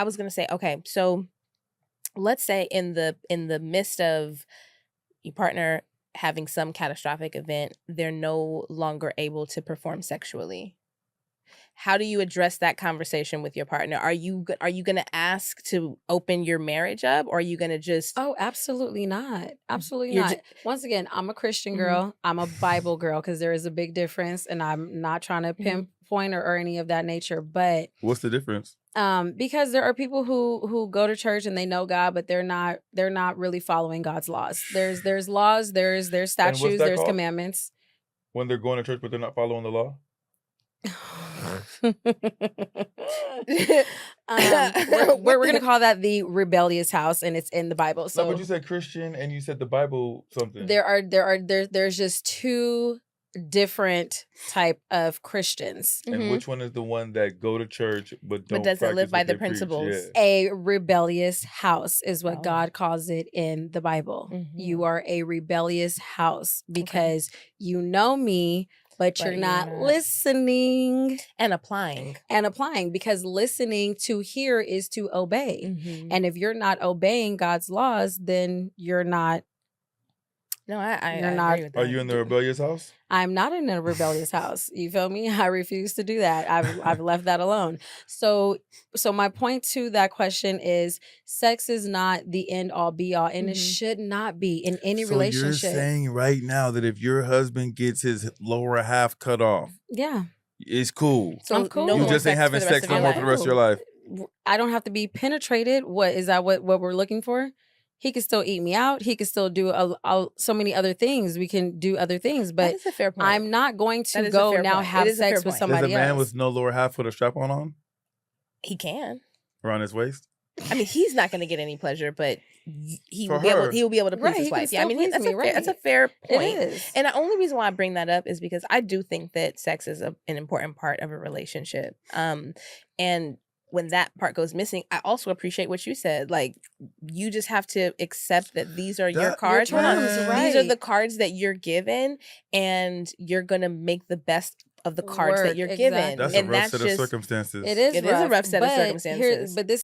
I was gonna say, okay, so let's say in the midst of your partner having some catastrophic event, they're no longer able to perform sexually. How do you address that conversation with your partner? Are you going to ask to open your marriage up, or are you going to just Oh, absolutely not. Absolutely you're not. ju- Once again, I'm a Christian Mhm. girl. I'm a Bible girl because there is a big difference, and I'm not trying to pinpoint or any of that nature. But What's the difference? because there are people who go to church and they know God, but they're not really following God's laws. There's laws, there's statutes, that there's called? commandments. When they're going to church but they're not following the law? We're gonna call that the rebellious house, and it's in the Bible. No, So but you said Christian and you said the Bible something. there's just two different type of Christians. And which one is the one that go to church but don't doesn't practice live by what the they preach? principles? Yeah. A rebellious house is what Oh. God calls it in the Bible. Mhm. You are a rebellious house because you know me, but you're not listening and applying. Because listening to hear is to obey. Mhm. And if you're not obeying God's laws, then you're not. No, I You're not- agree with that. Are you in the rebellious house? I'm not in a rebellious house. You feel me? I refuse to do that. I've left that alone. So my point to that question is sex is not the end all be all, and it should not be in any relationship. You're saying right now that if your husband gets his lower half cut off, Yeah. it's cool. So I'm cool. no You more just ain't sex having for the rest sex of no your more life. for the rest of your life. I don't have to be penetrated. Is that what we're looking for? He can still eat me out. He can still do so many other things. We can do other things, That but is a fair point. I'm not going That to is a go fair now point. have It is a fair sex with point. somebody Does a man else. with no lower half put a strap on He can. around his waist? I mean, he's not going to get any pleasure, but he For will be able. her. He will be able to please Right, his he can wife. Yeah, I still mean, please that's me, that's a right. fair It point. is. And the only reason why I bring that up is because I do think that sex is an important part of a relationship. And when that part goes missing, I also appreciate what you said. Like, you just have to accept that these are your cards. Hold on. terms, These are the right. cards that you're given, and you're gonna make the best of the cards that Work, you're exactly. given. That's and a rough that's set just of circumstances. It is It is a rough set of but circumstances. But this